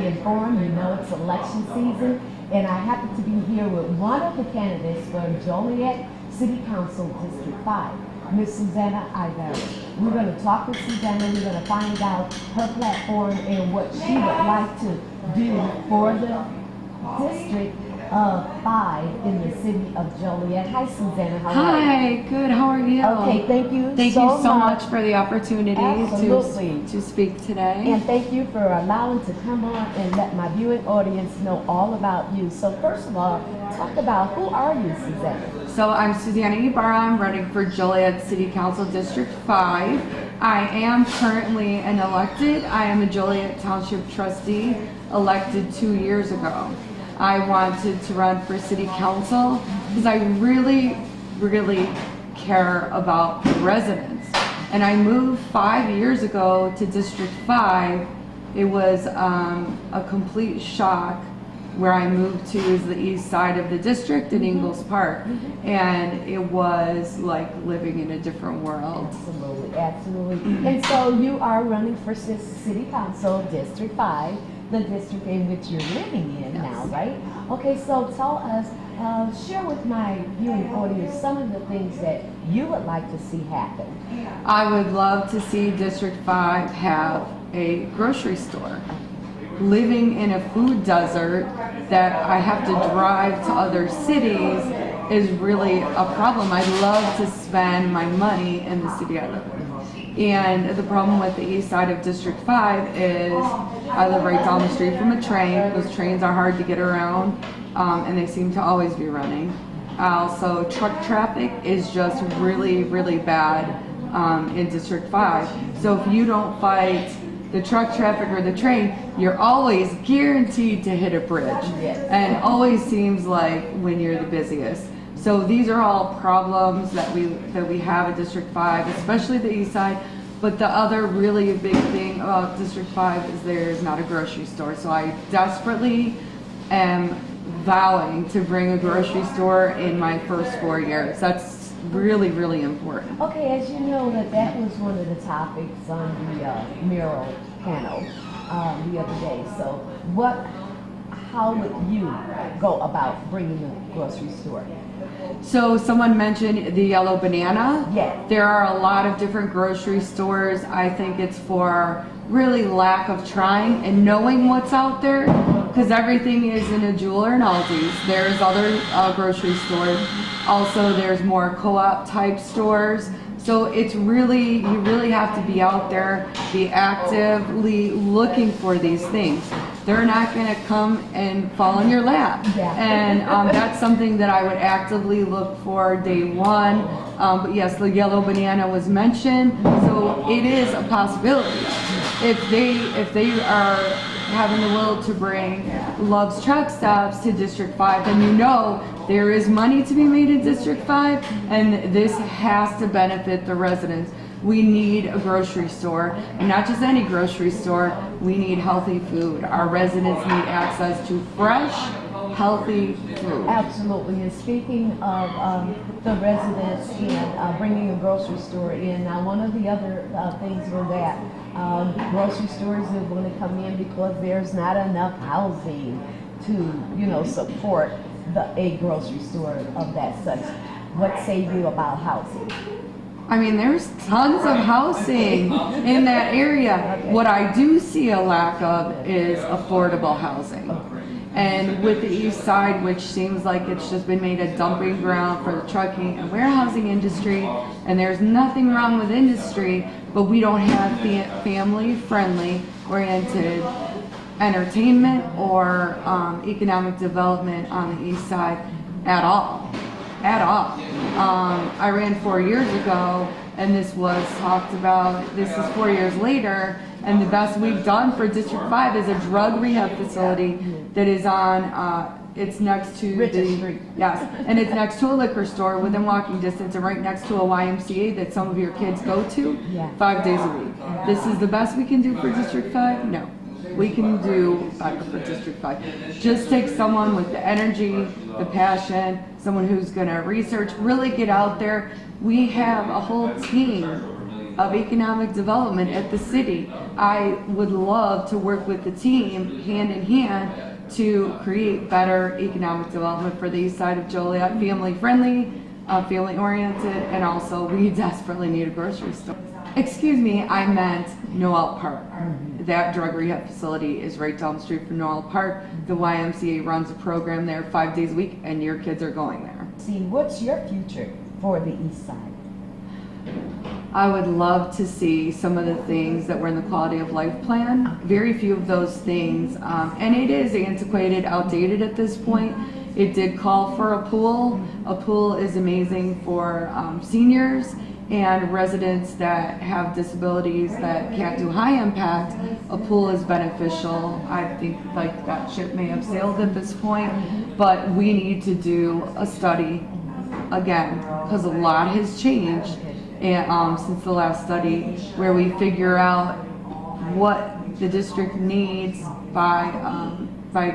be informed. You know it's election season, and I happen to be here with one of the candidates for Joliet City Council District 5, Miss Susanna Ibarra. We're going to talk with Susanna. We're going to find out her platform and what she would like to do for the District 5 in the city of Joliet. Hi, Susanna. How are you? Hi, good. How are you? Okay, thank you Thank you so much for the opportunity to speak today. And thank you for allowing to come on and let my viewing audience know all about you. So first of all, talk about who are you, Susanna? So I'm Susanna Ibarra. I'm running for Joliet City Council District 5. I am currently an elected. I am a Joliet Township trustee elected 2 years ago. I wanted to run for city council because I really care about the residents. And I moved 5 years ago to District 5. It was a complete shock. Where I moved to is the east side of the district in Ingalls Park. And it was like living in a different world. Absolutely, absolutely. And so you are running for city council, District 5. The district in which you're living in now, right? Okay, so tell us, share with my viewing audience some of the things that you would like to see happen. I would love to see District 5 have a grocery store. Living in a food desert that I have to drive to other cities is really a problem. I'd love to spend my money in the city I live in. And the problem with the east side of District 5 is I live right down the street from a train. Those trains are hard to get around, and they seem to always be running. Also, truck traffic is just really bad in District 5. So if you don't fight the truck traffic or the train, you're always guaranteed to hit a bridge. And always seems like when you're the busiest. So these are all problems that we have at District 5, especially the east side. But the other really big thing about District 5 is there is not a grocery store. So I desperately am vowing to bring a grocery store in my first 4 years. That's really important. Okay, as you know, that was one of the topics on the mural panel the other day. So how would you go about bringing the grocery store? So someone mentioned the yellow banana. Yes. There are a lot of different grocery stores. I think it's for really lack of trying and knowing what's out there, because everything is in a Jewel or an Aldi's. There's other grocery stores. Also, there's more co-op type stores. So it's really, you really have to be out there, be actively looking for these things. They're not going to come and fall in your lap. Yeah. And that's something that I would actively look for day one. But yes, the yellow banana was mentioned, so it is a possibility. If they are having the will to bring Love's Truck Stops to District 5, then you know there is money to be made in District 5, and this has to benefit the residents. We need a grocery store, and not just any grocery store. We need healthy food. Our residents need access to fresh, healthy food. Absolutely. And speaking of the residents and bringing a grocery store in, now one of the other things were that grocery stores are going to come in because there's not enough housing to, support a grocery store of that such. What say you about housing? I mean, there's tons of housing in that area. What I do see a lack of is affordable housing. And with the east side, which seems like it's just been made a dumping ground for the trucking and warehousing industry, and there's nothing wrong with industry, but we don't have family-friendly oriented entertainment or economic development on the east side at all. I ran 4 years ago, and this was talked about. This is 4 years later, and the best we've done for District 5 is a drug rehab facility that is on, it's next to Richard Street. Yes, and it's next to a liquor store within walking distance, and right next to a YMCA that some of your kids go to 5 days a week. This is the best we can do for District 5? No. We can do better for District 5. Just take someone with the energy, the passion, someone who's going to research, really get out there. We have a whole team of economic development at the city. I would love to work with the team hand in hand to create better economic development for the east side of Joliet, family friendly, family oriented, and also we desperately need a grocery store. Excuse me, I meant Noel Park. That drug rehab facility is right down the street from Noel Park. The YMCA runs a program there 5 days a week, and your kids are going there. See, what's your future for the east side? I would love to see some of the things that were in the quality of life plan. Very few of those things, and it is antiquated, outdated at this point. It did call for a pool. A pool is amazing for seniors and residents that have disabilities that can't do high impact. A pool is beneficial. I think like that ship may have sailed at this point, but we need to do a study again because a lot has changed and since the last study, where we figure out what the district needs by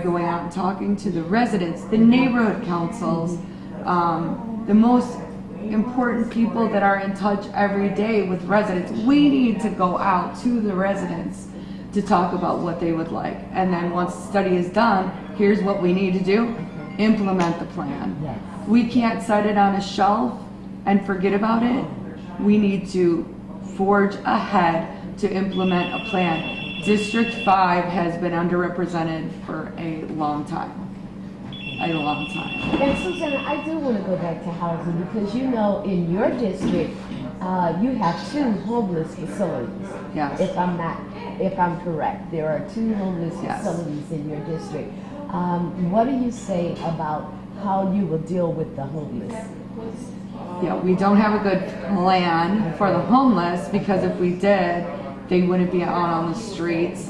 going out and talking to the residents, the neighborhood councils, the most important people that are in touch every day with residents. We need to go out to the residents to talk about what they would like. And then once the study is done, here's what we need to do. Implement the plan. Yes. We can't set it on a shelf and forget about it. We need to forge ahead to implement a plan. District 5 has been underrepresented for a long time. A long time. And Susanna, I do want to go back to housing because you know in your district you have 2 homeless facilities. Yes. If I'm correct, there are 2 homeless facilities in your district. What do you say about how you will deal with the homeless? Yeah, we don't have a good plan for the homeless because if we did, they wouldn't be out on the streets.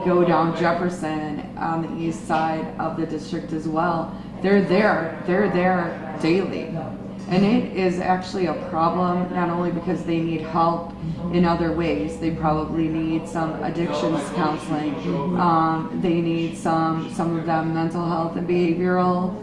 Go down Jefferson on the east side of the district as well. They're there daily. And it is actually a problem, not only because they need help in other ways, they probably need some addictions counseling. They need some of them mental health and behavioral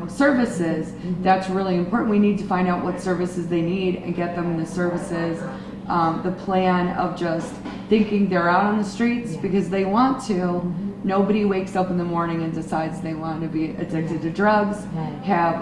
services. That's really important. We need to find out what services they need and get them the services. The plan of just thinking they're out on the streets because they want to. Nobody wakes up in the morning and decides they want to be addicted to drugs, have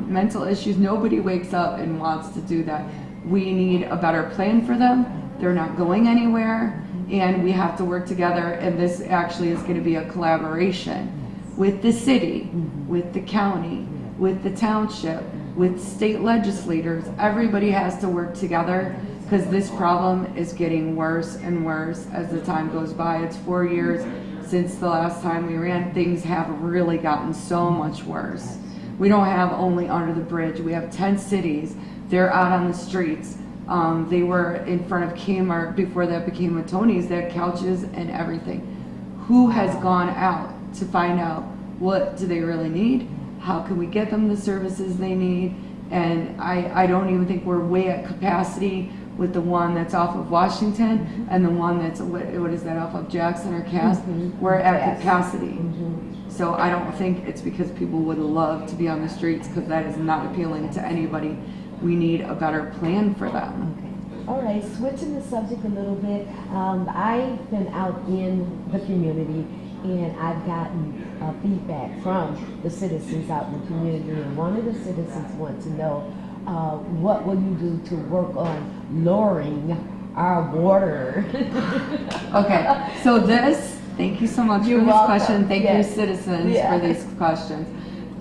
mental issues. Nobody wakes up and wants to do that. We need a better plan for them. They're not going anywhere, and we have to work together, and this actually is going to be a collaboration with the city, with the county, with the township, with state legislators. Everybody has to work together because this problem is getting worse and worse as the time goes by. It's 4 years since the last time we ran. Things have really gotten so much worse. We don't have only Under the Bridge. We have 10 cities. They're out on the streets. They were in front of Kmart before that became a Tony's. They had couches and everything. Who has gone out to find out what do they really need? How can we get them the services they need? And I don't even think we're way at capacity with the one that's off of Washington and the one that's, what is that, off of Jackson or Cass? We're at capacity. So I don't think it's because people would love to be on the streets, because that is not appealing to anybody. We need a better plan for them. Okay. All right, switching the subject a little bit. I've been out in the community and I've gotten feedback from the citizens out in the community, and one of the citizens wants to know what will you do to work on lowering our water? Okay, so thank you so much You're for this welcome. question. Thank you, citizens, for these questions.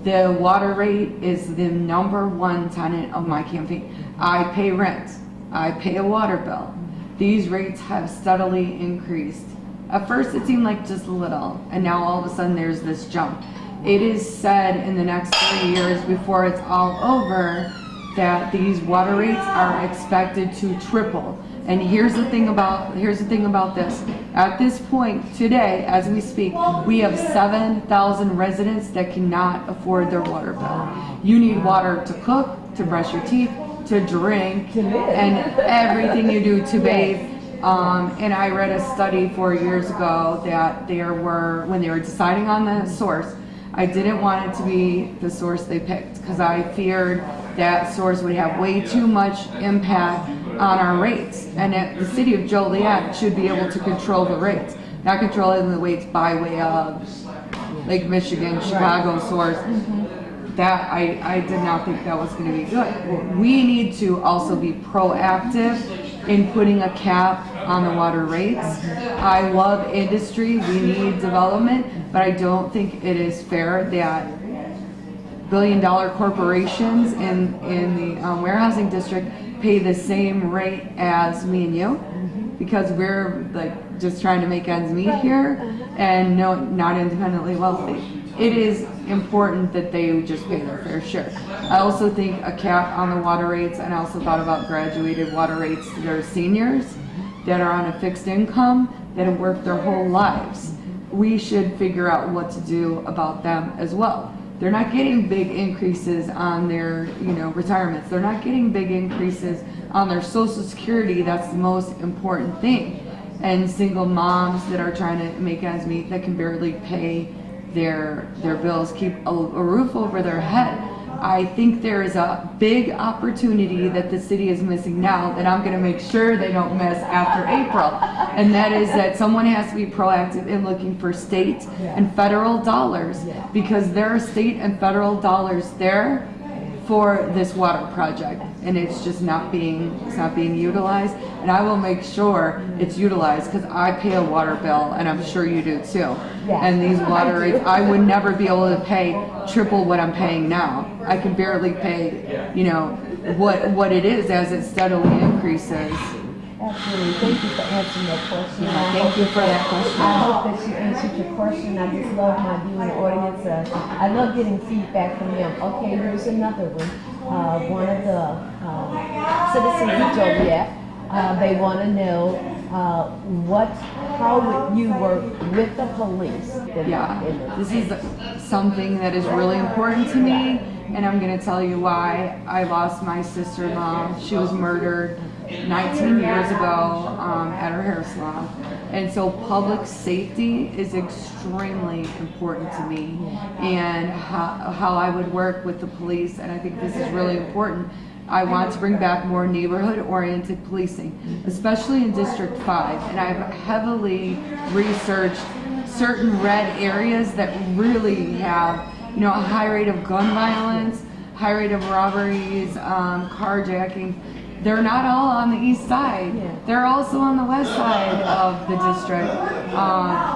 The water rate is the #1 tenet of my campaign. I pay rent. I pay a water bill. These rates have steadily increased. At first it seemed like just a little, and now all of a sudden there's this jump. It is said in the next 3 years, before it's all over, that these water rates are expected to triple. And here's the thing about this. At this point today, as we speak, we have 7,000 residents that cannot afford their water bill. You need water to cook, to brush your teeth, to drink, and everything you do to bathe. And I read a study 4 years ago that when they were deciding on the source, I didn't want it to be the source they picked because I feared that source would have way too much impact on our rates. And the city of Joliet should be able to control the rates, not controlling the rates by way of Lake Michigan, Chicago source. That I did not think that was going to be good. We need to also be proactive in putting a cap on the water rates. I love industry, we need development, but I don't think it is fair that billion-dollar corporations in the warehousing district pay the same rate as me and you, because we're like just trying to make ends meet here and not independently wealthy. It is important that they just pay their fair share. I also think a cap on the water rates, and I also thought about graduated water rates that are seniors that are on a fixed income that have worked their whole lives. We should figure out what to do about them as well. They're not getting big increases on their, retirements. They're not getting big increases on their Social Security. That's the most important thing. And single moms that are trying to make ends meet that can barely pay their bills, keep a roof over their head. I think there is a big opportunity that the city is missing now that I'm going to make sure they don't miss after April. And that is that someone has to be proactive in looking for state and federal dollars, because there are state and federal dollars there for this water project, and it's just not being utilized. And I will make sure it's utilized, because I pay a water bill, and I'm sure you do too. And these water rates, I would never be able to pay triple what I'm paying now. I can barely pay, what it is as it steadily increases. Absolutely. Thank you for answering that question. Thank you for that question. I hope that you answered your question. I just love my viewing audience. I love getting feedback from them. Okay, here's another one. One of the citizens of Joliet, they want to know how would you work with the police? This is something that is really important to me, and I'm going to tell you why. I lost my sister-in-law. She was murdered 19 years ago at her hair salon. And so public safety is extremely important to me, and how I would work with the police, and I think this is really important. I want to bring back more neighborhood-oriented policing, especially in District 5, and I've heavily researched certain red areas that really have, a high rate of gun violence, high rate of robberies, carjacking. They're not all on the east side. They're also on the west side of the district.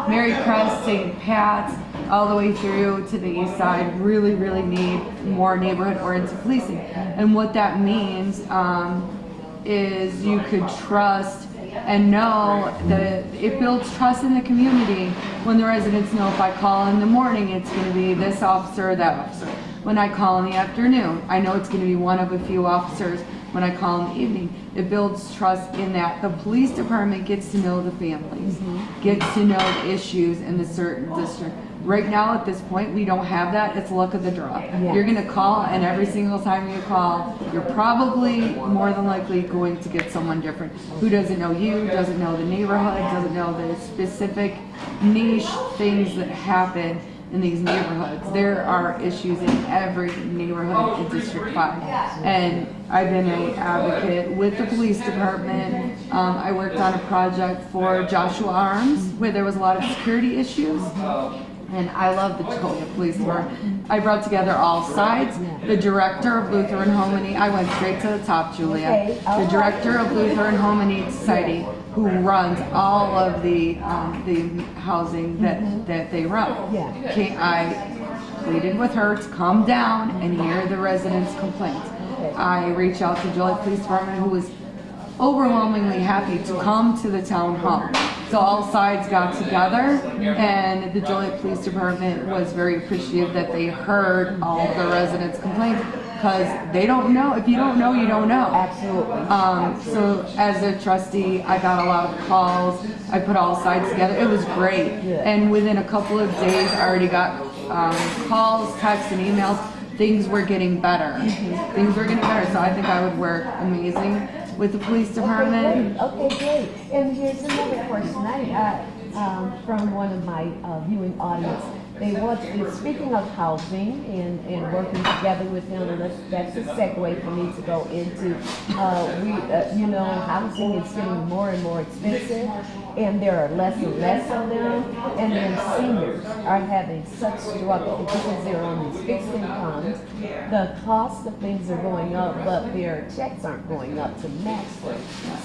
Mary Crest, St. Pat's, all the way through to the east side really, really need more neighborhood-oriented policing. And what that means is you could trust and know that it builds trust in the community when the residents know if I call in the morning, it's going to be this officer or that officer. When I call in the afternoon, I know it's going to be one of a few officers. When I call in the evening, it builds trust in that the police department gets to know the families, gets to know the issues in the certain district. Right now, at this point, we don't have that. It's luck of the draw. You're going to call, and every single time you call, you're probably more than likely going to get someone different who doesn't know you, doesn't know the neighborhood, doesn't know the specific niche things that happen in these neighborhoods. There are issues in every neighborhood in District 5. And I've been an advocate with the police department. I worked on a project for Joshua Arms where there was a lot of security issues. And I love the Joliet Police Department. I brought together all sides. The director of Lutheran Home I went straight to the top, Julia. The director of Lutheran Home and Need Society, who runs all of the housing that they run. I pleaded with her to come down and hear the residents' complaints. I reached out to Joliet Police Department, who was overwhelmingly happy to come to the town hall. So all sides got together, and the Joliet Police Department was very appreciative that they heard all of the residents' complaints, because they don't know. If you don't know, you don't know. Absolutely. So as a trustee, I got a lot of calls. I put all sides together. It was great. And within a couple of days, I already got calls, texts, and emails. Things were getting better. Things were getting better. So I think I would work amazing with the police department. Okay, great. And here's another question from one of my viewing audience. They want to, speaking of housing and working together with them, and that's a segue for me to go into, you know, housing is getting more and more expensive, and there are less and less of them, and then seniors are having such struggle because they're on these fixed incomes. The cost of things are going up, but their checks aren't going up to match them.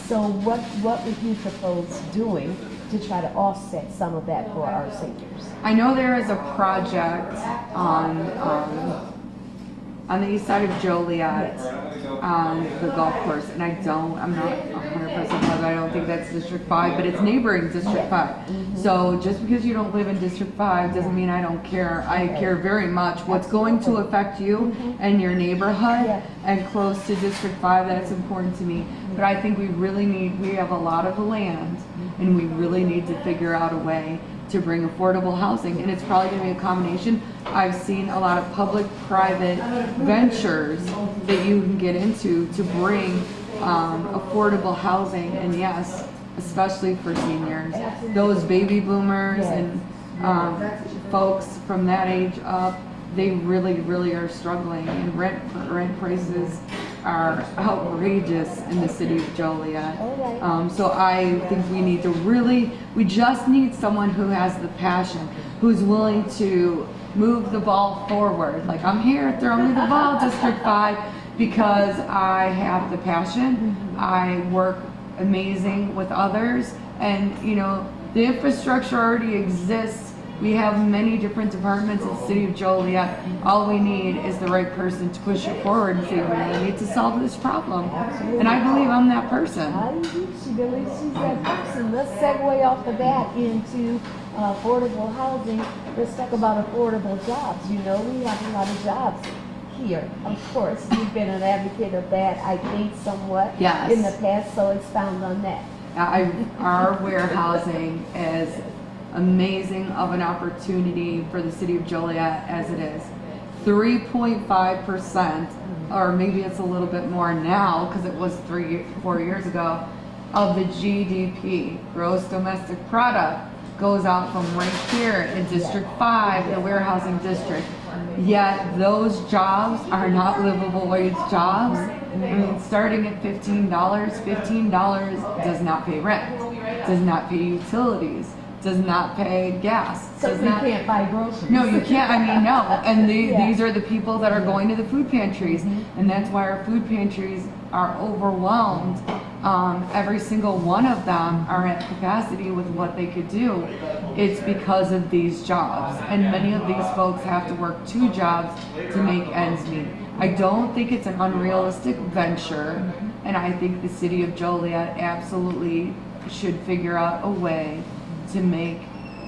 So what would you propose doing to try to offset some of that for our seniors? I know there is a project on the east side of Joliet, on the golf course, and I'm not 100% positive, I don't think that's District 5, but it's neighboring District 5. So just because you don't live in District 5 doesn't mean I don't care. I care very much. What's going to affect you and your neighborhood and close to District 5, that's important to me. But I think we have a lot of the land, and we really need to figure out a way to bring affordable housing, and it's probably going to be a combination. I've seen a lot of public-private ventures that you can get into to bring affordable housing, and yes, especially for seniors, those baby boomers and folks from that age up, they really are struggling, and rent prices are outrageous in the city of Joliet. So I think we just need someone who has the passion, who's willing to move the ball forward. Like, I'm here, throw me the ball, District 5, because I have the passion. I work amazing with others, and you know, the infrastructure already exists. We have many different departments in the city of Joliet. All we need is the right person to push it forward and say, we really need to solve this problem. And I believe I'm that person. I believe she believes she's that person. Let's segue off the bat into affordable housing. Let's talk about affordable jobs. You know, we have a lot of jobs here. Of course, you've been an advocate of that, I think, somewhat in the past, so expound on that. Our warehousing is amazing of an opportunity for the city of Joliet as it is. 3.5%, or maybe it's a little bit more now because it was 4 years ago, of the GDP, gross domestic product, goes out from right here in District 5, the warehousing district. Yet those jobs are not livable wage jobs. I mean, starting at $15 does not pay rent, does not pay utilities, does not pay gas. So you can't buy groceries. No, you can't. I mean, no. And these are the people that are going to the food pantries. And that's why our food pantries are overwhelmed. Every single one of them are at capacity with what they could do. It's because of these jobs. And many of these folks have to work 2 jobs to make ends meet. I don't think it's an unrealistic venture. And I think the city of Joliet absolutely should figure out a way to make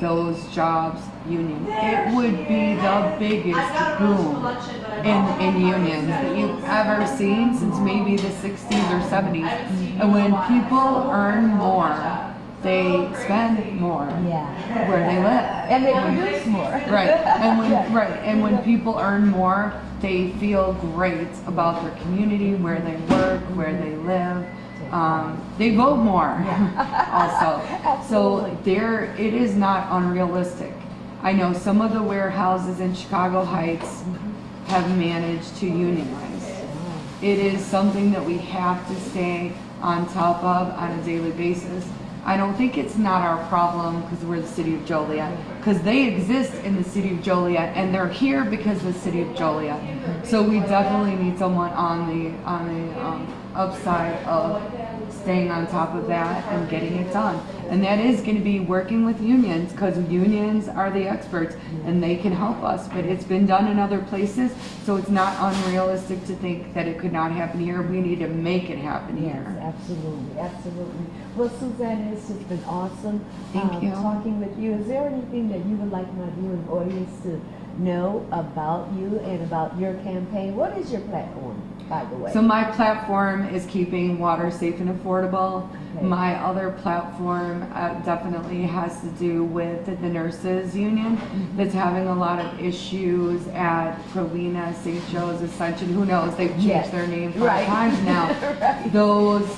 those jobs union. It would be the biggest boom in unions that you've ever seen since maybe the 60s or 70s. And when people earn more, they spend more where they live. And they produce more. And when people earn more, they feel great about their community, where they work, where they live. They vote more also. So it is not unrealistic. I know some of the warehouses in Chicago Heights have managed to unionize. It is something that we have to stay on top of on a daily basis. I don't think it's not our problem because we're the city of Joliet, because they exist in the city of Joliet and they're here because of the city of Joliet. So we definitely need someone on the upside of staying on top of that and getting it done. And that is going to be working with unions, because unions are the experts and they can help us. But it's been done in other places, so it's not unrealistic to think that it could not happen here. We need to make it happen here. Yes, absolutely, absolutely. Well, Suzanne, it's just been awesome Thank you. talking with you. Is there anything that you would like my viewing audience to know about you and about your campaign? What is your platform, by the way? So my platform is keeping water safe and affordable. My other platform definitely has to do with the nurses union that's having a lot of issues at Prolina, St. Joe's, Ascension. Who knows? They've changed their name 5 times now.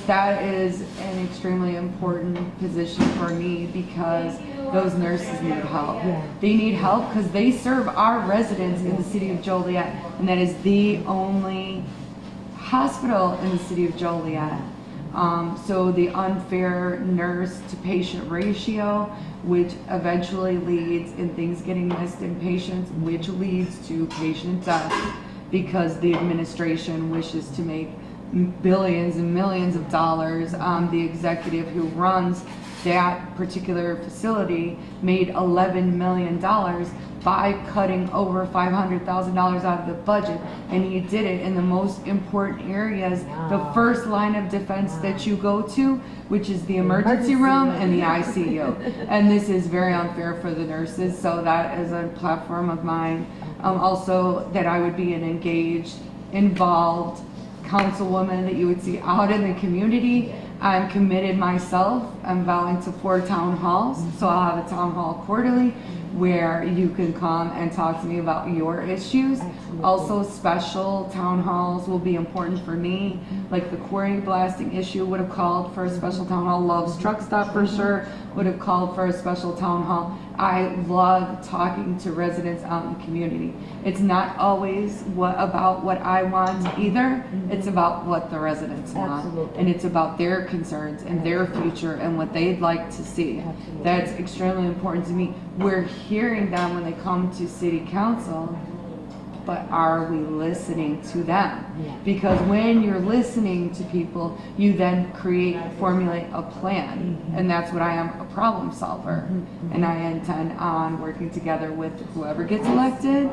That is an extremely important position for me because those nurses need help. They need help because they serve our residents in the city of Joliet, and that is the only hospital in the city of Joliet. So the unfair nurse to patient ratio, which eventually leads in things getting missed in patients, which leads to patient death because the administration wishes to make billions and millions of dollars. The executive who runs that particular facility made $11 million by cutting over $500,000 out of the budget, and he did it in the most important areas, the first line of defense that you go to, which is the emergency room and the ICU. And this is very unfair for the nurses, so that is a platform of mine. Also, that I would be an engaged, involved councilwoman that you would see out in the community. I'm committed myself. I'm vowing to 4 town halls, so I'll have a town hall quarterly where you can come and talk to me about your issues. Also, special town halls will be important for me, like the quarry blasting issue would have called for a special town hall. Love's Truck Stop for sure would have called for a special town hall. I love talking to residents out in the community. It's not always about what I want either. It's about what the residents want. And it's about their concerns and their future and what they'd like to see. That's extremely important to me. We're hearing them when they come to city council, but are we listening to them? Because when you're listening to people, you then formulate a plan. And that's what I am, a problem solver. And I intend on working together with whoever gets elected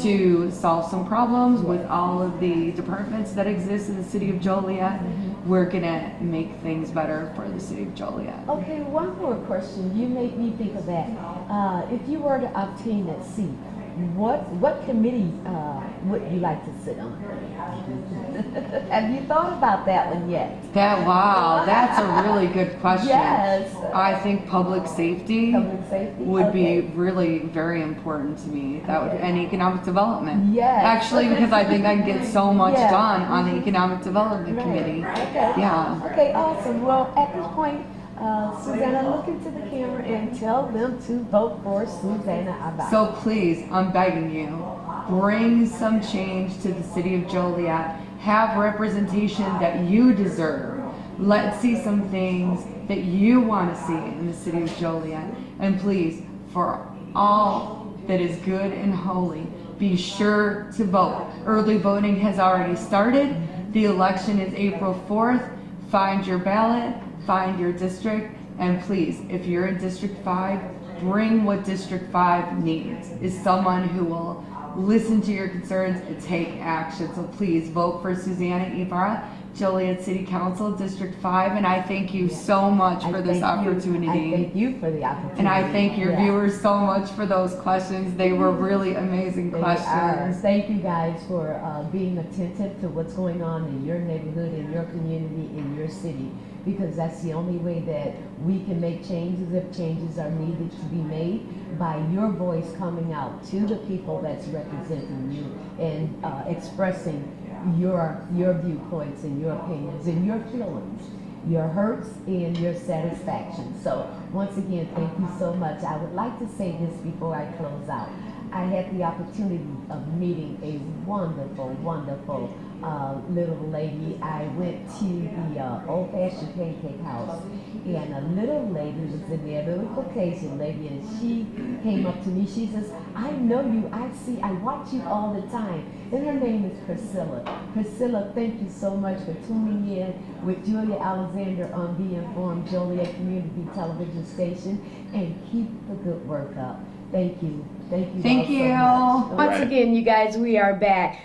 to solve some problems with all of the departments that exist in the city of Joliet. We're gonna make things better for the city of Joliet. Okay, one more question. You made me think of that. If you were to obtain that seat, what committee would you like to sit on? Have you thought about that one yet? Wow, that's a really good question. Yes. I think public safety would be really very important to me. That would, and economic development. Yes. Actually, because I think I can get so much done on the economic development committee. Okay. Yeah. Okay, awesome. Well, at this point, Susanna, look into the camera and tell them to vote for Susanna Abad. So please, I'm begging you, bring some change to the city of Joliet. Have representation that you deserve. Let's see some things that you want to see in the city of Joliet. And please, for all that is good and holy, be sure to vote. Early voting has already started. The election is April 4th. Find your ballot. Find your district, and please, if you're in District 5, bring what District 5 needs, is someone who will listen to your concerns and take action. So please vote for Susanna Ibarra, Joliet City Council, District 5, and I thank you so much for this opportunity. I thank you for the opportunity. And I thank your viewers so much for those questions. They were really amazing questions. Thank you guys for being attentive to what's going on in your neighborhood, in your community, in your city, because that's the only way that we can make changes, if changes are needed to be made, by your voice coming out to the people that's representing you and expressing your viewpoints and your opinions and your feelings, your hurts and your satisfaction. So once again, thank you so much. I would like to say this before I close out. I had the opportunity of meeting a wonderful, wonderful little lady. I went to the old-fashioned pancake house, and a little lady was in there, a little Caucasian lady, and she came up to me. She says, "I know you. I watch you all the time." And her name is Priscilla. Priscilla, thank you so much for tuning in with Julia Alexander on Be Informed Joliet Community Television Station, and keep the good work up. Thank you. Thank you. Thank you. So much. Once again, you guys, we are back.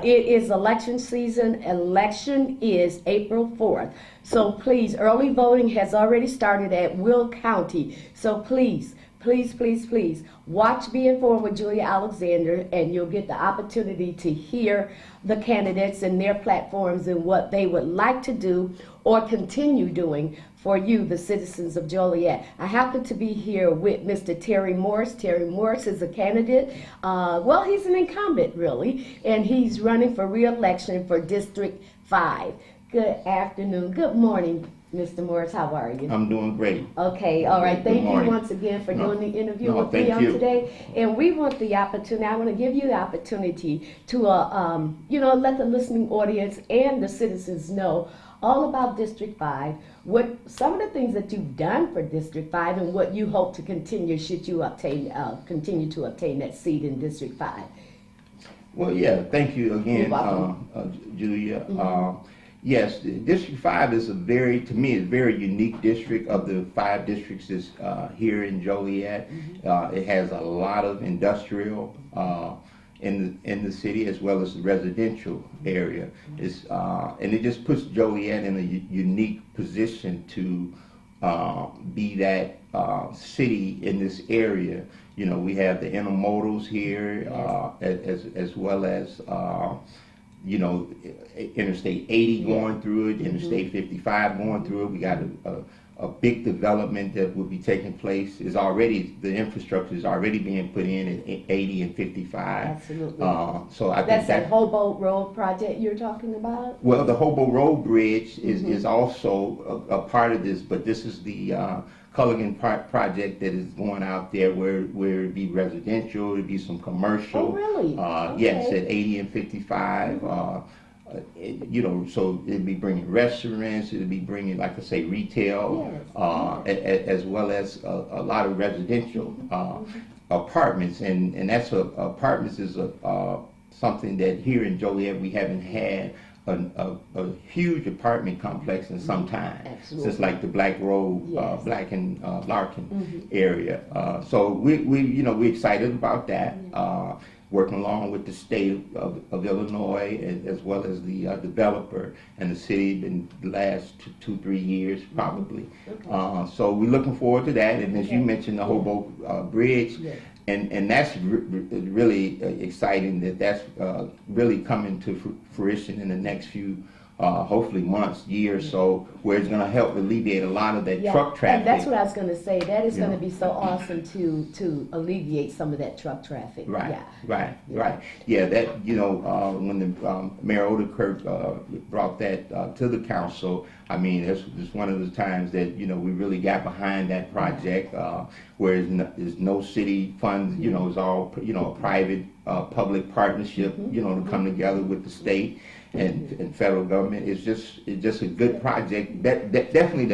It is election season. Election is April 4th. So please, early voting has already started at Will County. So please please, please, please watch Be Informed with Julia Alexander, and you'll get the opportunity to hear the candidates and their platforms and what they would like to do or continue doing for you, the citizens of Joliet. I happen to be here with Mr. Terry Morris. Terry Morris is a candidate. Well, he's an incumbent, really, and he's running for re-election for District 5. Good afternoon. Good morning, Mr. Morris. How are you? I'm doing great. Okay, all right. Thank you morning. once again for doing the interview No, with me thank on you. today. And we want the opportunity, I want to give you the opportunity to, let the listening audience and the citizens know all about District 5, what some of the things that you've done for District 5 and what you hope to continue should you continue to obtain that seat in District 5. Well, yeah, thank you You're again, welcome. Julia. Yes, District 5 is to me, a very unique district of the 5 districts that's here in Joliet. It has a lot of industrial in the city, as well as the residential area. And it just puts Joliet in a unique position to be that city in this area. You know, we have the intermodals here, as well as Interstate 80 going through it, Interstate 55 going through it. We got a big development that will be taking place. The infrastructure is already being put in at 80 and 55. Absolutely. So I That's think that Hobo Road project you're talking about? well, the Hobo Road Bridge is also a part of this, but this is the Culligan project that is going out there where it'd be residential, it'd be some commercial. Oh, really? Yes, Okay. at 80 and 55. So it'd be bringing restaurants, it'd be bringing, like I say, retail, as well as a lot of residential apartments, and that's apartments is something that here in Joliet we haven't had a huge apartment complex in some time. Absolutely. Since like the Black Road, Yes. Black and Larkin area. So we're excited about that. Working along with the state of Illinois, as well as the developer and the city in the last 2-3 years probably. So we're looking forward to that. And as you mentioned, the Hobo Bridge, and that's really exciting that's really coming to fruition in the next few hopefully months, years, so where it's going to help alleviate a lot of that truck traffic. And that's what I was going to say. That is You going to know. be so awesome to alleviate some of that truck traffic. Right, Yeah. right. Yeah, that, when the Mayor Odekirk brought that to the council, I mean, it's one of the times that, we really got behind that project, where there's no city funds, it's all, a private, public partnership, to come together with the state and federal government. It's just a good project, that definitely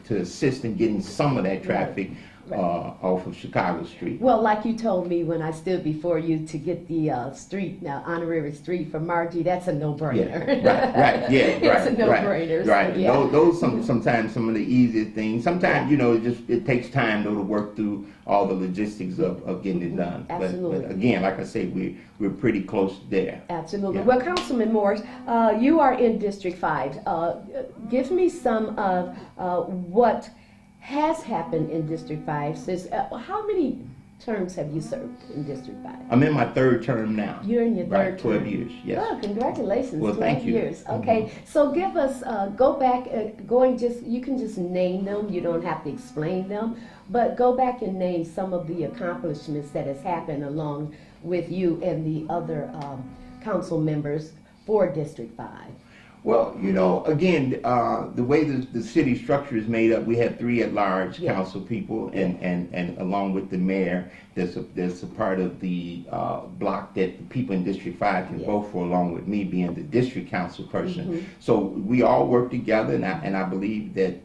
to assist in getting some of that traffic off of Chicago Street. Well, like you told me when I stood before you to get the street, now honorary street for Margie, that's a no-brainer. Yeah, right, yeah, It's a no-brainer. Right. So, yeah. Those sometimes some of the easiest things. Sometimes it takes time though to work through all the logistics of getting it done. Absolutely. But again, like I say, we're pretty close there. Absolutely. Yeah. Well, Councilman Morris, you are in District 5. Give me some of what has happened in District 5 since, how many terms have you served in District 5? I'm in my 3rd term now. You're in your Right, third 12 term. years, yes. Oh, congratulations. Well, 12 thank you. years. Okay. So give us, go back, you can just name them. You don't have to explain them. But go back and name some of the accomplishments that has happened along with you and the other council members for District 5. Well, again, the way the city structure is made up, we have 3 at-large council people, and along with the mayor, there's a part of the block that the people in District 5 can vote for, along with me being the district council person. So we all work together, and I believe that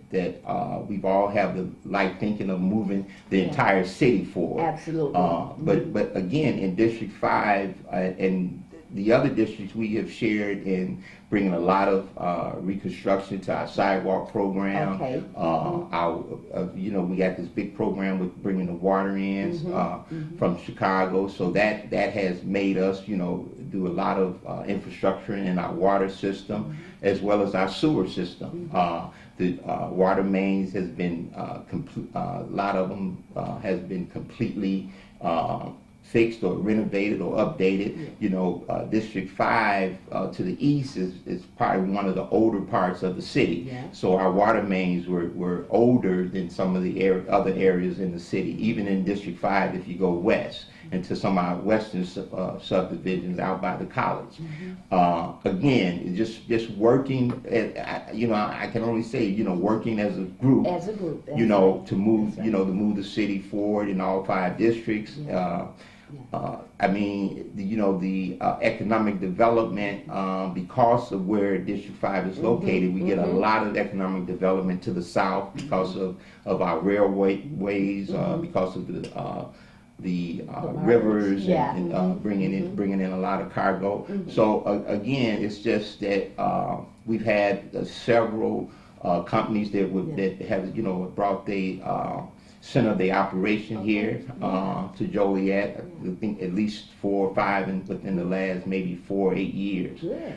we've all have the light thinking of moving the entire city forward. Absolutely. But again, in District 5 and the other districts, we have shared in bringing a lot of reconstruction to our sidewalk program. Okay. We got this big program with bringing the water ins from Chicago, so that has made us, do a lot of infrastructure in our water system as well as our sewer system. The water mains has been a lot of them has been completely fixed or renovated or updated. You know, District 5 to the east is probably one of the older parts of the city. Yeah. So our water mains were older than some of the other areas in the city. Even in District 5, if you go west into some of our western subdivisions out by the college. Again, just working, you know, I can only say, you know, working as a group. As a group. You know, right. to move, Right. you know, to move the city forward in all 5 districts. I mean, you know, the economic development, because of where District 5 is located, we get a lot of economic development to the south because of our railways, because of the rivers Yeah. and bringing in a lot of cargo. So again, it's just that we've had several companies that have, you know, brought the center of the operation here to Joliet. I think at least 4 or 5 within the last maybe 4 or 8 years. Good.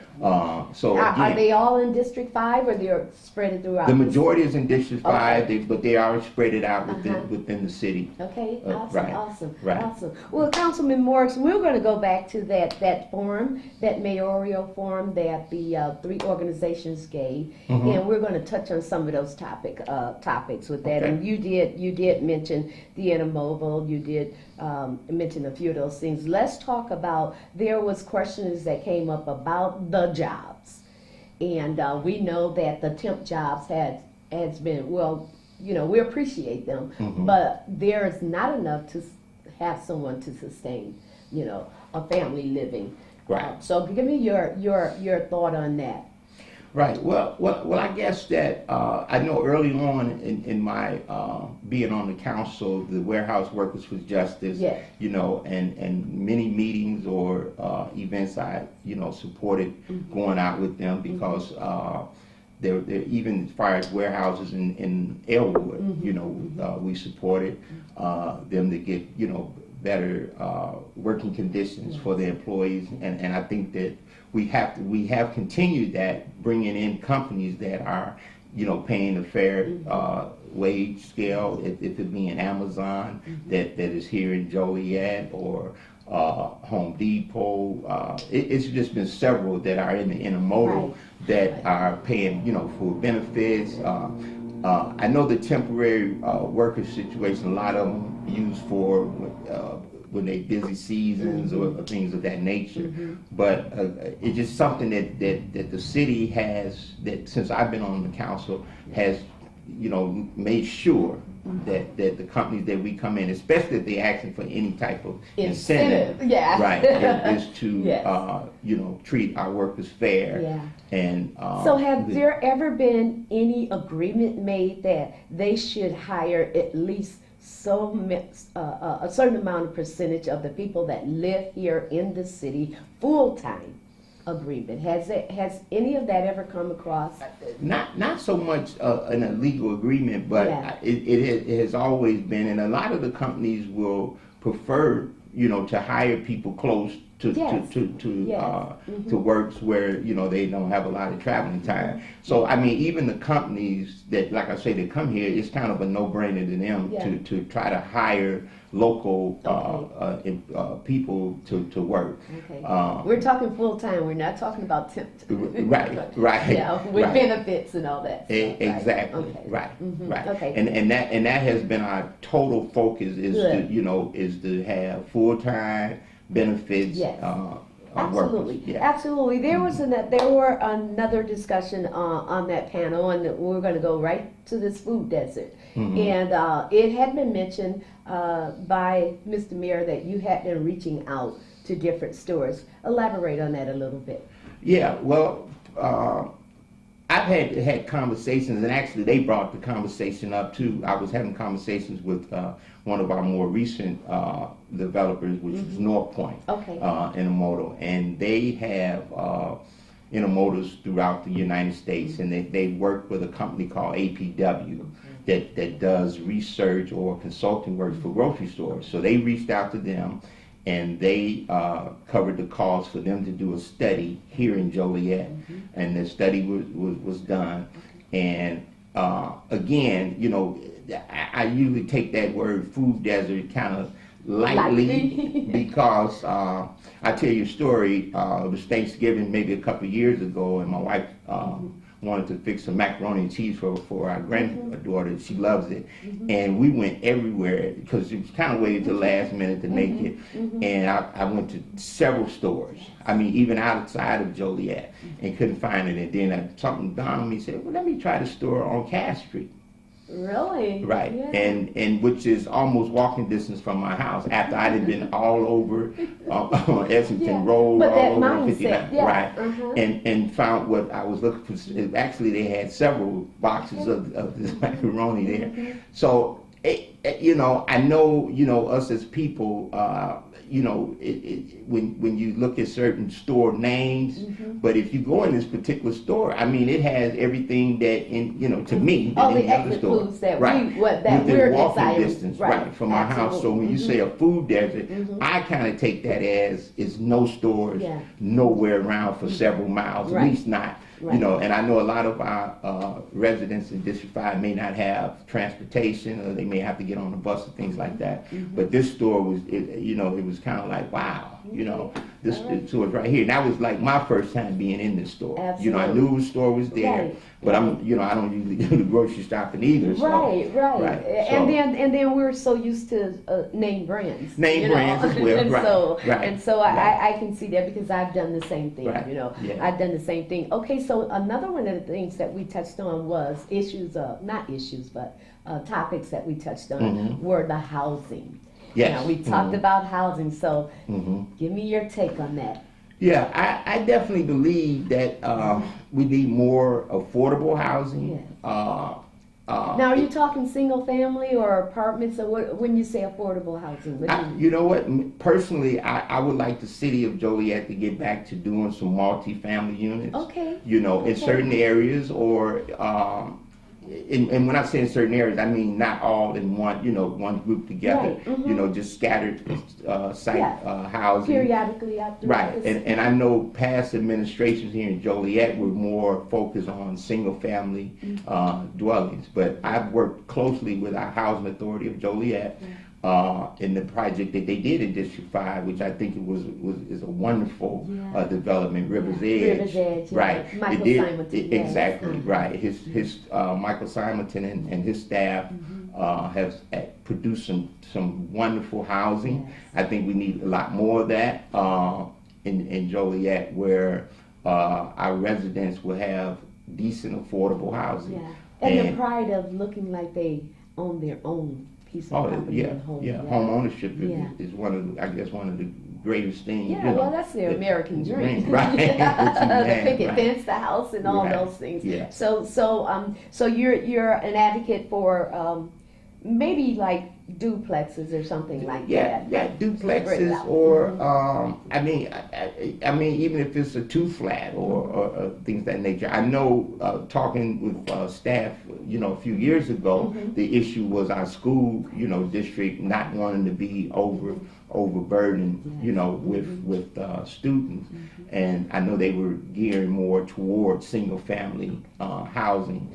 So Are again, they all in District 5 or they're spread throughout? the majority is in District 5, Okay. but they are spread it out within the city. Okay, awesome, right, awesome, right. awesome. Well, Councilman Morris, we're going to go back to that forum, that mayoral forum that the 3 organizations gave, and we're going to touch on some of those topics with that. Okay. And you did mention the intermodal. You did mention a few of those things. Let's talk about. There was questions that came up about the jobs, and we know that the temp jobs has been well. You know, we appreciate them, but there is not enough to have someone to sustain, you know, a family living. Right. So give me your thought on that. Right. Well, I guess that I know early on in my being on the council, the Warehouse Workers for Justice, Yes. you know, and many meetings or events I, you know, supported going out with them because they're even as far as warehouses in Elwood, you know, we supported them to get, you know, better working conditions for the employees, and I think that we have continued that, bringing in companies that are, you know, paying a fair wage scale, if it being Amazon that is here in Joliet or Home Depot. It's just been several that are in the intermodal that are paying, you know, for benefits. I know the temporary worker situation, a lot of them use for when they busy seasons or things of that nature. But it's just something that the city has, that since I've been on the council, has, you know, made sure that the companies that we come in, especially if they're asking for any type of incentive, yeah. right, is to Yes. you know, treat our workers fair. Yeah. And So have there ever been any agreement made that they should hire at least a certain amount of percentage of the people that live here in the city full-time agreement? Has any of that ever come across? Not so much an illegal agreement, but Yeah. it has always been, and a lot of the companies will prefer, you know, to hire people close to Yes. to works where, you know, they don't have a lot of traveling time. So I mean, even the companies that, like I say, they come here, it's kind of a no-brainer to them to try to hire local people to work. Okay. We're talking full-time. We're not talking about temp. Right. Yeah, with right. benefits and all that stuff, Exactly. Okay. Right. Right. Okay. And that has been our total focus, is Good. to, you know, is to have full-time benefits. Yes. Absolutely. Absolutely, absolutely. There were another discussion on that panel, and we're going to go right to this food desert. And it had been mentioned by Mr. Mayor that you had been reaching out to different stores. Elaborate on that a little bit. Yeah. Well, I've had conversations, and actually they brought the conversation up too. I was having conversations with one of our more recent developers, which is North Point Intermodal, and they have intermodals throughout the United States, and they work with a company called APW that does research or consulting work for grocery stores. So they reached out to them, and they covered the cost for them to do a study here in Joliet, and the study was done, and again, I usually take that word food desert kind of lightly because I tell you a story. It was Thanksgiving maybe a couple of years ago, and my wife wanted to fix some macaroni and cheese for our granddaughter. She loves it, and we went everywhere because it was kind of waited till the last minute to make it. And I went to several stores. I mean, even outside of Joliet, and couldn't find it. And then something dawned on me. Said, "Well, let me try the store on Cass Street." Really? Right, Yeah. and which is almost walking distance from my house. After I had been all over on Essington Road, But all that over mindset, 59, yeah. right, and found what I was looking for. Actually, they had several boxes of this macaroni there. So, I know, us as people, when you look at certain store names, but if you go in this particular store, I mean, it has everything that, to me, all that the any other extra store, foods that right, that within we're walking desiring. distance, right, from my house. So when you say a food desert, I kind of take that as it's no stores, nowhere around for several miles, at least not. Right. And I know a lot of our residents in District 5 may not have transportation, or they may have to get on a bus or things like that. But this store was, it was kind of like, wow, this store is right here. And that was like my first time being in this store. Absolutely. I knew the store was there, but I don't usually do the grocery shopping either. So, Right. And then we're so used to name brands. Name brands as well, and so I can see that because I've done the same thing. Right. I've done the same thing. Okay, so another one of the things that we touched on was topics that we touched on were the housing. Yes. We talked about housing, so give me your take on that. Yeah, I definitely believe that we need more affordable housing. Yes. Now, are you talking single family or apartments, or what, when you say affordable housing? What do you know what? Personally, I would like the city of Joliet to get back to doing some multi-family units. Okay. In certain areas, or and when I say in certain areas, I mean not all in one group together. Right. Just scattered site housing. Periodically out there. Right, and I know past administrations here in Joliet were more focused on single-family dwellings, but I've worked closely with our Housing Authority of Joliet in the project that they did in District 5, which I think is a wonderful development, Rivers Edge. Rivers Edge, right. Michael Simonton. Exactly, right. His Michael Simonton and his staff have produced some wonderful housing. Yes. I think we need a lot more of that in Joliet, where our residents will have decent, affordable housing. Yeah, and the pride of looking like they own their own piece of property and home. Home ownership is one of the greatest things. Yeah, well, that's the American dream. Right. The picket fence, the house, and all those things. Yeah. So you're an advocate for maybe like duplexes or something like that. Yeah, duplexes, or I mean, even if it's a 2-flat or things of that nature. I know, talking with staff, a few years ago, the issue was our school, district not wanting to be overburdened, with students, and I know they were gearing more towards single-family housing,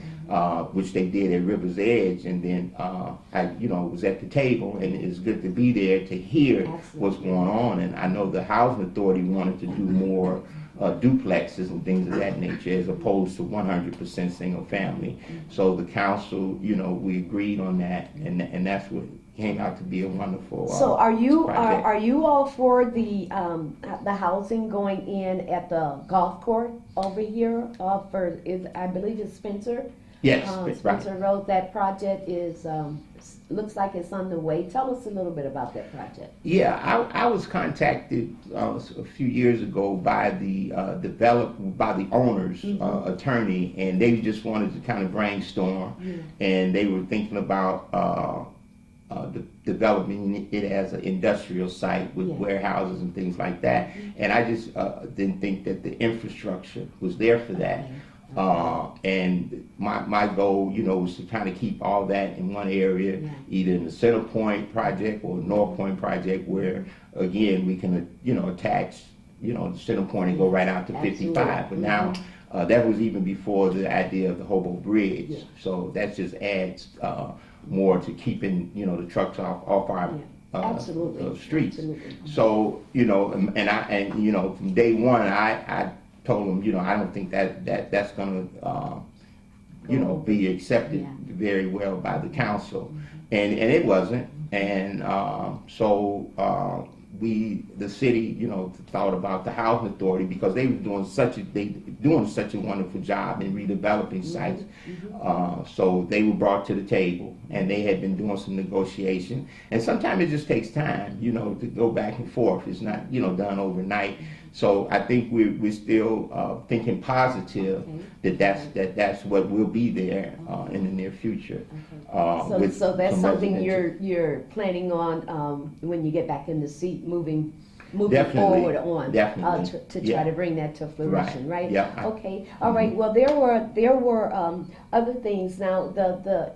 which they did at Rivers Edge, and then I, was at the table, and it's good to be there to hear what's going on. And I know the Housing Authority wanted to do more duplexes and things of that nature, as opposed to 100% single family. So the council, we agreed on that, and that's what came out to be a wonderful. So are you project. all for the housing going in at the golf court over here? I believe it's Spencer. Yes, Spencer Road. That project is looks like it's on the way. Tell us a little bit about that project. Yeah, I was contacted a few years ago by the owner's attorney, and they just wanted to kind of brainstorm, and they were thinking about developing it as an industrial site with warehouses and things like that. And I just didn't think that the infrastructure was there for that. And my goal, was to kind of keep all that in one area, either in the Center Point project or North Point project, where again we can, attach, the Center Point and go right out to 55. But now That was even before the idea of the Hobo Bridge. Yeah. So that just adds more to keeping, the trucks off our Absolutely. streets. Absolutely. So, from day one, I told them, I don't think that's going to, be accepted very well by the council, and it wasn't, and so the city, thought about the housing authority because they were doing such a wonderful job in redeveloping sites. So they were brought to the table, and they had been doing some negotiation. And sometimes it just takes time, to go back and forth. It's not, done overnight. So I think we're still thinking positive that that's what will be there in the near future. So that's some something residential. you're planning on when you get back in the seat, moving Definitely, forward on definitely. to try to bring that to fruition, right? Yeah. Okay. All right. Well, there were other things. Now the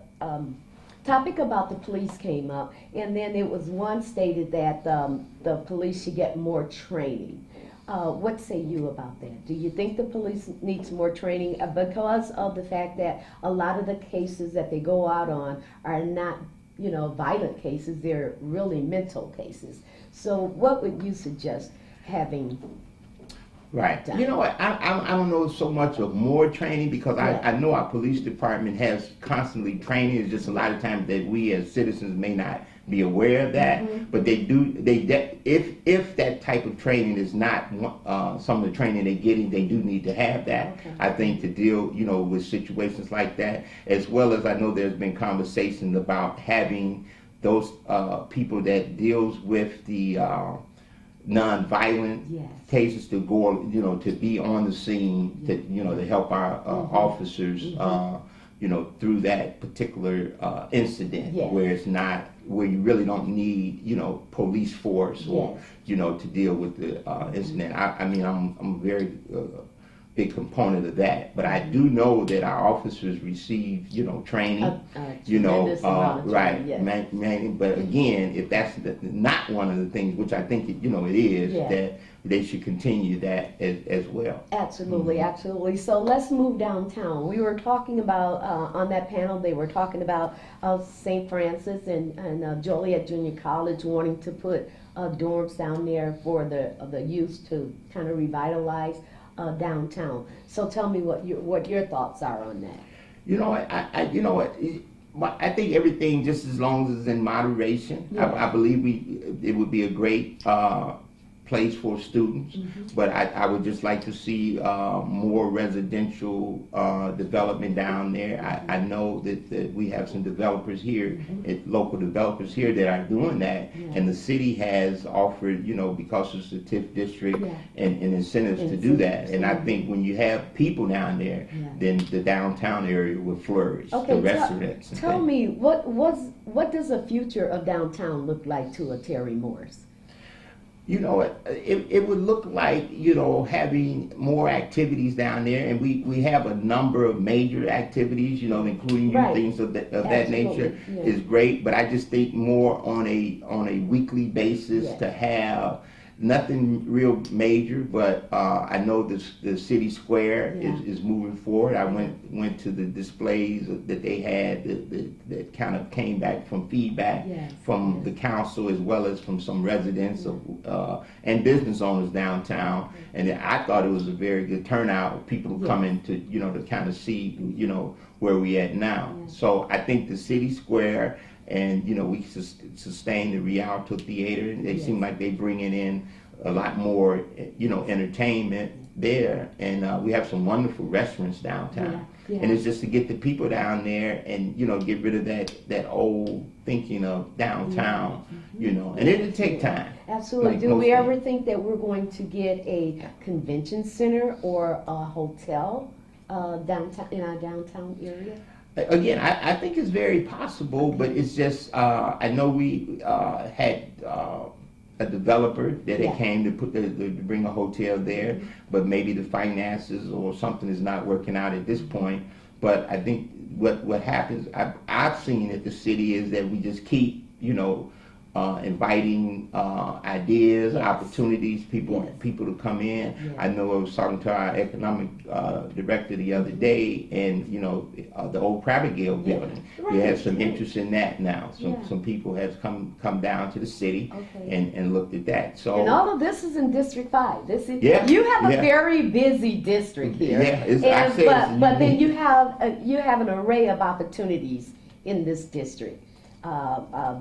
topic about the police came up, and then it was one stated that the police should get more training. What say you about that? Do you think the police needs more training because of the fact that a lot of the cases that they go out on are not, violent cases, they're really mental cases. So what would you suggest having? Right. done? You know what? I don't know so much of more training because I know our police department has constantly training. It's just a lot of times that we as citizens may not be aware of that, but they do. If that type of training is not some of the training they're getting, they do need to have that. Okay. I think to deal, with situations like that, as well as I know there's been conversations about having those people that deals with the non-violent Yes. cases to go, to be on the scene, to help our officers, through that particular incident Yes. where you really don't need, police force or, Yes. to deal with the incident. I'm a very big component of that, but I do know that our officers receive, training, Tremendous amount of right, training, yes. but again, if that's not one of the things, which I think it is, Yeah. that they should continue that as well. Absolutely, absolutely. So let's move downtown. We were talking about, on that panel, they were talking about St. Francis and Joliet Junior College wanting to put dorms down there for the youth to kind of revitalize downtown. So tell me what your thoughts are on that. I think everything, just as long as it's in moderation, Yeah. I believe it would be a great place for students, but I would just like to see more residential development down there. I know that we have some developers here, local developers here that are doing that, and the city has offered, because it's a TIF district, and incentives to do that. And I think when you have people down there, then the downtown area will flourish, Okay, the restaurants. and tell things. me, what does the future of downtown look like to a Terry Morris? It would look like, having more activities down there, and we have a number of major activities, including Right. things of that Absolutely, nature yeah. is great, but I just think more on a weekly basis Yes. to have nothing real major, but I know the city square Yeah. is moving forward. I went to the displays that they had that kind of came back from feedback Yes, from yes. the council as well as from some residents and business owners downtown, and I thought it was a very good turnout of people Yes. coming to to kind of see where we at now. So I think the city square, and we sustain the Rialto Theater, and they seem like they bringing in a lot more entertainment there, and we have some wonderful restaurants downtown. Yeah. And it's just to get the people down there and get rid of that old thinking of downtown, and it'll take time. Absolutely. Like Do most we things. ever think that we're going to get a convention center or a hotel downtown in our downtown area? Again, I think it's very possible, but it's just I know we had a developer that Yeah. came to bring a hotel there, but maybe the finances or something is not working out at this point. But I think what happens, I've seen at the city is that we just keep inviting ideas, Yes. opportunities, people to come in. Yes. I know I was talking to our economic director the other day, and the old Abigail building. We have some interest in that now. Some people have come down to the city and looked at that. So and all of this is in District 5. This is Yeah, you have a yeah. very busy district here. Yeah, but then you have an array of opportunities in this district.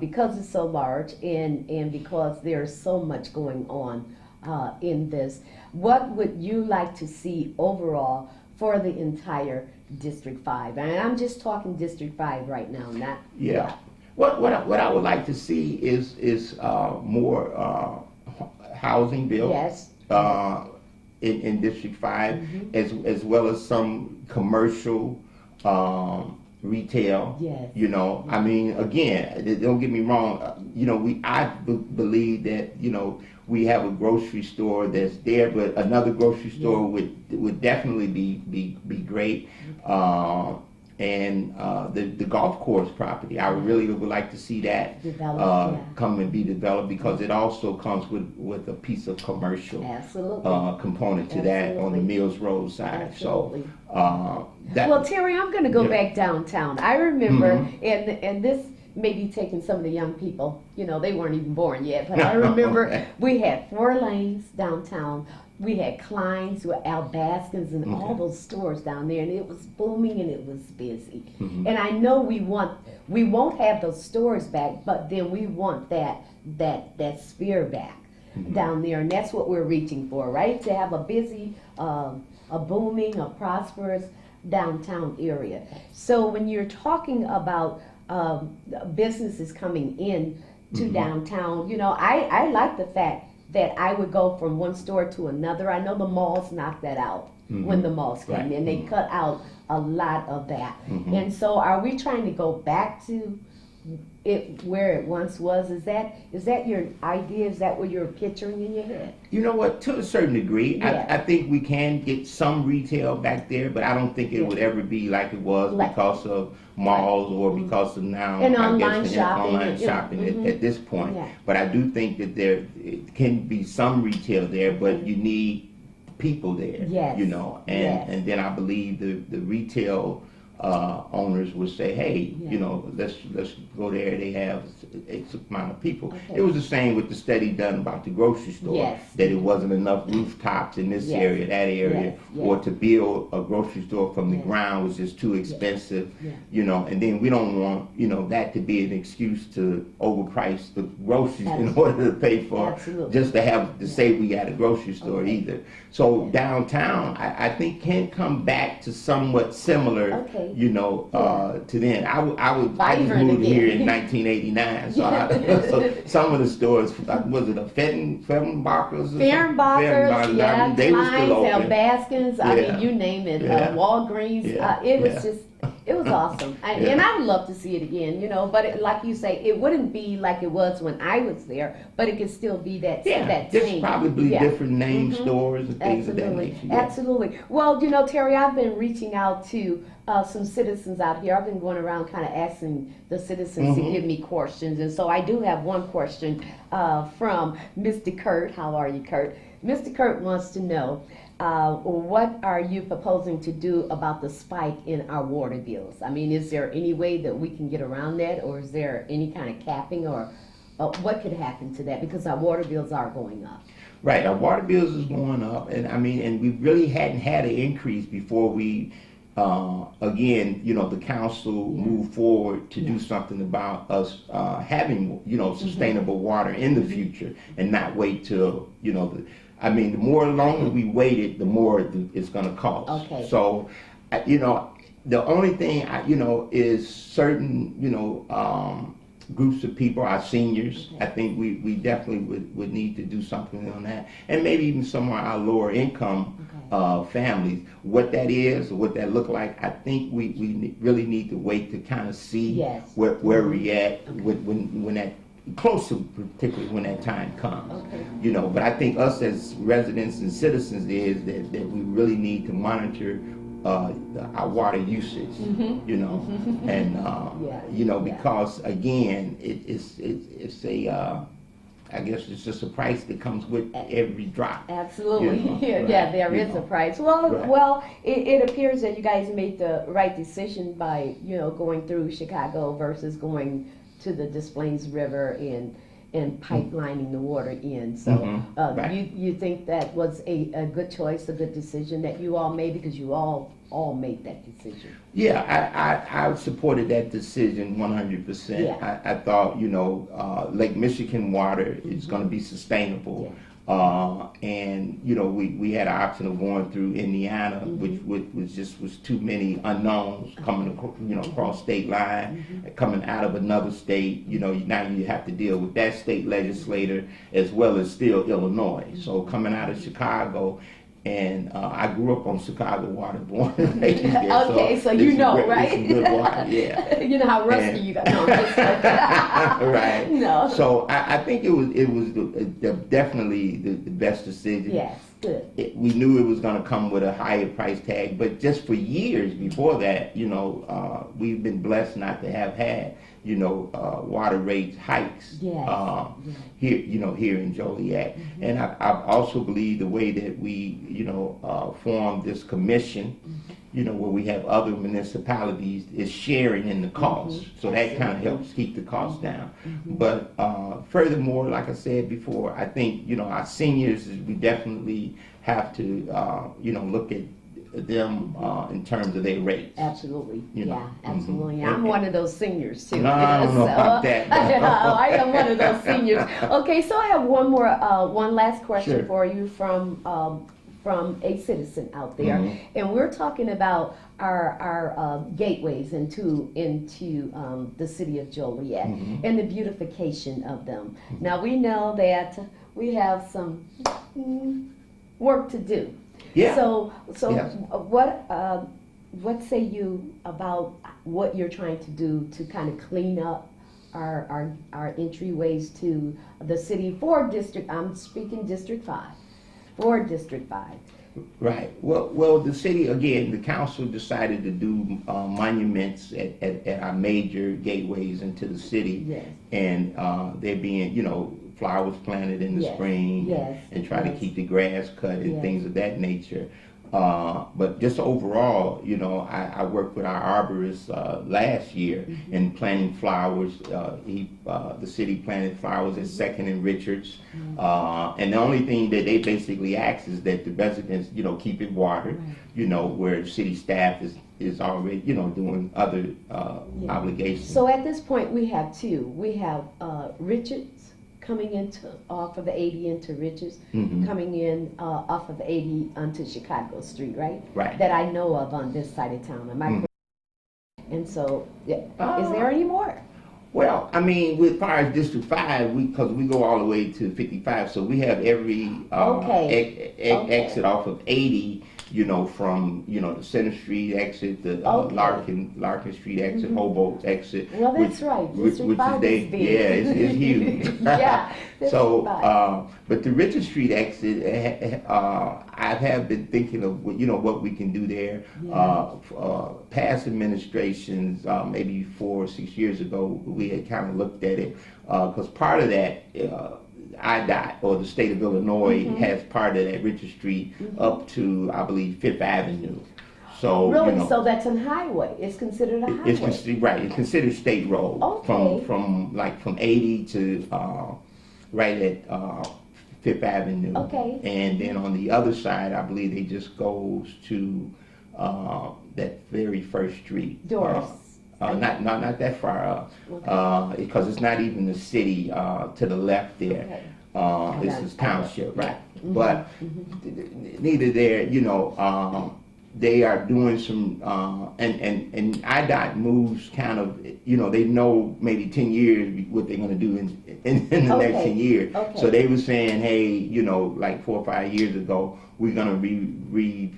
Because it's so large and because there's so much going on in this, what would you like to see overall for the entire District 5? And I'm just talking District 5 right now, not What I would like to see is more housing built. Yes. In District 5, as well as some commercial retail. Yes. I mean, again, don't get me wrong. I believe that we have a grocery store that's there, but another grocery store would definitely be great. And the golf course property, I really would like to see that come and be developed, because it also comes with a piece of commercial component to that on the Mills Road side. Absolutely. So well, Terry, I'm going to go back downtown. I remember, and this may be taking some of the young people, they weren't even born yet, but I remember we had 4 lanes downtown. We had Klein's, Al Baskin's, and all those stores down there, and it was booming and it was busy. And I know we won't have those stores back, but then we want that sphere back down there, and that's what we're reaching for, right? To have a busy, a booming, a prosperous downtown area. So when you're talking about businesses coming in to downtown, I like the fact that I would go from one store to another. I know the malls knocked that out when the malls came in. They cut out a lot of that. And so are we trying to go back to it where it once was? Is that your idea? Is that what you're picturing in your head? You know what? To a certain degree, I think we can get some retail back there, but I don't think it would ever be like it was because of malls or because of now and I online guess shopping, online shopping at this point. But I do think that it can be some retail there, but you need people there. And then I believe the retail owners would say, hey, let's go there. They have X amount of people. It was the same with the study done about the grocery store, that it wasn't enough rooftops in this area, that area, or to build a grocery store from the ground was just too expensive, and then we don't want, that to be an excuse to overprice the groceries in order to pay for, just to have to say we got a grocery store either. So downtown, I think can come back to somewhat similar, to then. I just moved here in 1989, so some of the stores, was it a Fettenbacher's? Fehrenbacher's, they were still open. Al Baskin's, I mean, you name it, Walgreens. It was just, it was awesome. And I would love to see it again, but like you say, it wouldn't be like it was when I was there, but it could still be that just same. probably different name stores and things of that nature. Absolutely. Well, Terry, I've been reaching out to some citizens out here. I've been going around kind of asking the citizens to give me questions. And so I do have one question from Mr. Kurt. How are you, Kurt? Mr. Kurt wants to know, what are you proposing to do about the spike in our water bills? I mean, is there any way that we can get around that, or is there any kind of capping, or what could happen to that? Because our water bills are going up. Right, our water bills is going up, and we really hadn't had an increase before we again, the council moved forward to do something about us having, sustainable water in the future, and not wait till, the more longer we waited, the more it's going to cost. Okay. So, the only thing, is certain, groups of people, our seniors, I think we definitely would need to do something on that. And maybe even some of our lower income families. What that is, or what that look like, I think we really need to wait to kind of see where we're at when that, close to particularly when that time comes. But I think us as residents and citizens is that we really need to monitor our water usage, you know, and you know, because again, it's a I guess it's just a price that comes with every drop. Absolutely. You know, Yeah, there is a price. Well, Right. it appears that you guys made the right decision by, going through Chicago versus going to the Des Plaines River and pipelining the water in. So Right. you think that was a good choice, a good decision that you all made, because you all made that decision. Yeah, I supported that decision 100%. Yeah. I thought, Lake Michigan water is going to be sustainable. And, we had an option of going through Indiana, which was too many unknowns coming, across state line, coming out of another state. Now you have to deal with that state legislator as well as still Illinois. So coming out of Chicago, and I grew up on Chicago water, born and raised there. Okay, so it's right? It's good water, yeah. You know how rusty you got. No, I'm just like, right. No. So I think it was definitely the best decision. Yes, good. We knew it was going to come with a higher price tag, but just for years before that, we've been blessed not to have had, water rate hikes. Yes. Here in Joliet. And I also believe the way that we, formed this commission, where we have other municipalities, is sharing in the cost. So that kind of helps keep the cost down. But furthermore, like I said before, I think, our seniors, we definitely have to, look at them in terms of their rates. Absolutely. Yeah, absolutely. I'm one of those seniors too. No, I don't know about that. I am one of those seniors. Okay, so I have one last question Sure. for you from a citizen out there, and we're talking about our gateways into the city of Joliet and the beautification of them. Now we know that we have some work to do. Yeah. So Yes. what say you about what you're trying to do to kind of clean up our entryways to the city for I'm speaking District 5, for District 5. Right. Well, the city, again, the council decided to do monuments at our major gateways into the city. Yes. And they're being, flowers planted in the spring and try to keep the grass cut and things of that nature. But just overall, I worked with our arborist last year in planting flowers. The city planted flowers at 2nd and Richards. And the only thing that they basically ask is that the residents, keep it watered, where city staff is already, doing other obligations. So at this point, we have two. We have Richards coming into off of the 80 into Richards, coming in off of the 80 onto Chicago Street, right? Right. That I know of on this side of town. Am I correct? And so, is there any more? Well, I mean, as far as District 5, because we go all the way to 55, so we have every exit off of 80, from, the Center Street exit, the Larkin Street exit, Hoboken exit. Well, that's right. District 5 is big. Yeah, it's huge. Yeah. So, but the Richard Street exit, I have been thinking of, what we can do there. Past administrations, maybe 4 or 6 years ago, we had kind of looked at it, because part of that, IDOT, or the state of Illinois, has part of that Richard Street up to, I believe, 5th Avenue. So, Really? So that's a highway? It's considered a highway? It's considered state road. Okay. From 80 to right at 5th Avenue. Okay. And then on the other side, I believe it just goes to that very first street. Doris. Not that far up, because it's not even the city to the left there. This is township, right? But neither there, they are doing some, and IDOT moves kind of, they know maybe 10 years what they're going to do in the next 10 years. Okay. So they were saying, hey, like 4 or 5 years ago, we're going to be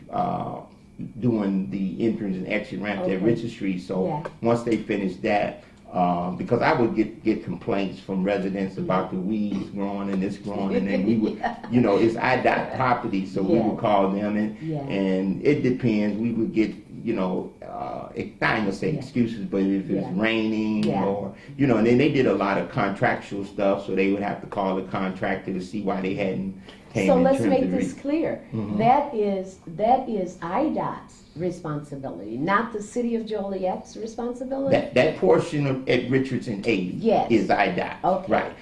doing the entrance and exit ramp at Richard Street. So once they finish that, Because I would get complaints from residents about the weeds growing and this growing, and then we would, you know, it's IDOT property, so we would call them, and it depends. We would get, you know, I ain't gonna say excuses, but if it's raining or, you know, and then they did a lot of contractual stuff, so they would have to call the contractor to see why they hadn't came. So in let's terms make of this clear. That is IDOT's responsibility, not the city of Joliet's responsibility. That portion of at Richardson 80 is IDOT, Okay. right?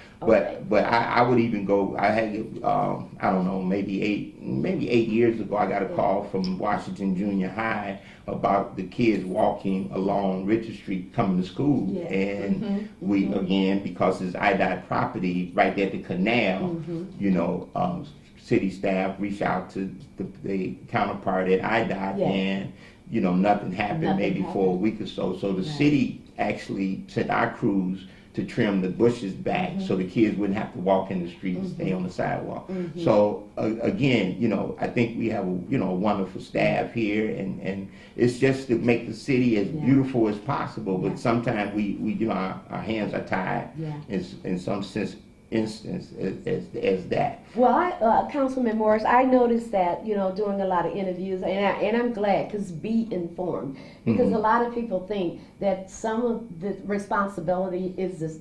But I would even go. I had I don't know, maybe 8 years ago, I got a call from Washington Junior High about the kids walking along Richard Street coming to school, and we again, because it's IDOT property right there at the canal, you know, city staff reached out to the counterpart at IDOT, and you know, nothing happened maybe for a week or so. So the city actually sent our crews to trim the bushes back so the kids wouldn't have to walk in the street and stay on the sidewalk. So again, you know, I think we have a wonderful staff here, and it's just to make the city as beautiful as possible. But sometimes we you know, our hands are tied in some instance as that. Well, Councilman Morris, I noticed that, you know, doing a lot of interviews, and I'm glad, because be informed, because a lot of people think that some of the responsibility is this,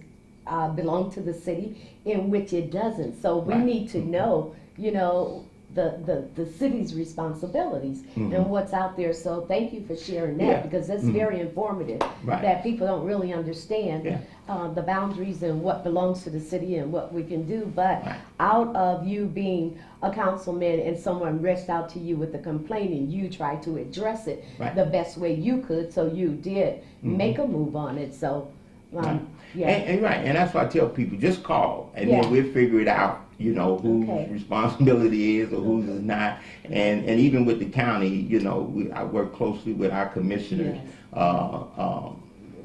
belong to the city, in which it doesn't. So we need to know, you know, the city's responsibilities and what's out there. So thank you for sharing that, because that's very informative, that people don't really understand the boundaries and what belongs to the city and what we can do. But out of you being a councilman and someone reached out to you with a complaint and you tried to address it the best way you could, so you did make a move on it. So and that's why I tell people, just call, and then we'll figure it out, you know, whose responsibility is or whose is not. And even with the county, you know, I work closely with our commissioners,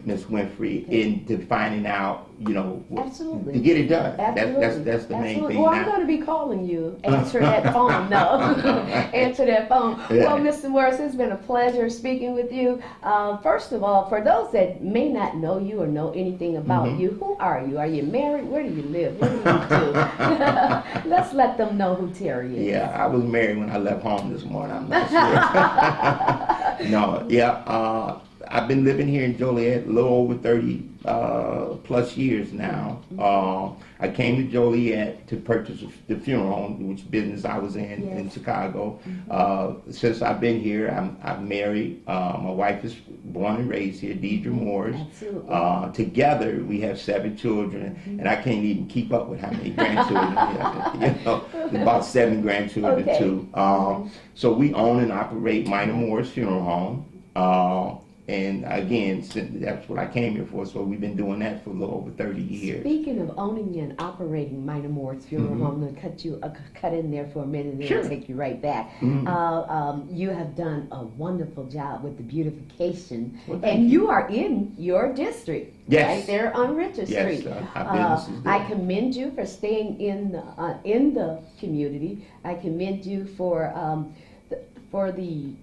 Ms. Winfrey, into finding out, you know, to get it done. That's the main thing. Well, I'm going to be calling you. Answer that phone. No, answer that phone. Well, Mr. Morris, it's been a pleasure speaking with you. First of all, for those that may not know you or know anything about you, who are you? Are you married? Where do you live? What do you do? Let's let them know who Terry is. Yeah, I was married when I left home this morning. I'm not sure. No, I've been living here in Joliet a little over 30 plus years now. I came to Joliet to purchase the funeral home, which business I was in Chicago. Since I've been here, I'm married. My wife is born and raised here, Deidre Morris. Together, we have 7 children, and I can't even keep up with how many grandchildren we have. You know, about 7 grandchildren too. So we own and operate Minor Morris Funeral Home. And again, that's what I came here for, so we've been doing that for a little over 30 years. Speaking of owning and operating Minor Morris Funeral Home, I'm going to cut in there for a minute and then take you right back. You have done a wonderful job with the beautification, and you are in your district, right there on Richard Street. I commend you for staying in the community. I commend you for the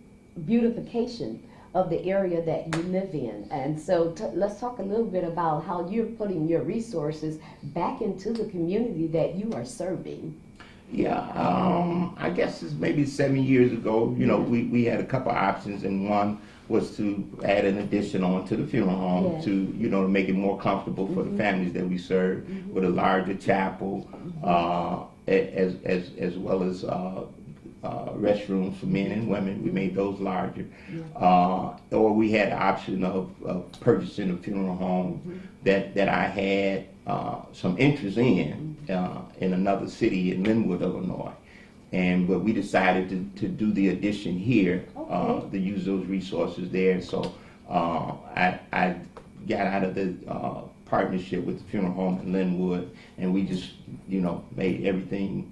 beautification of the area that you live in. And so let's talk a little bit about how you're putting your resources back into the community that you are serving. Yeah, I guess it's maybe 7 years ago, you know, we had a couple options, and one was to add an addition onto the funeral home to, you know, to make it more comfortable for the families that we serve, with a larger chapel, as well as restrooms for men and women. We made those larger. Or we had the option of purchasing a funeral home that I had some interest in another city in Linwood, Illinois. But we decided to do the addition here, to use those resources there. So I got out of the partnership with the funeral home in Linwood, and we just, you know, made everything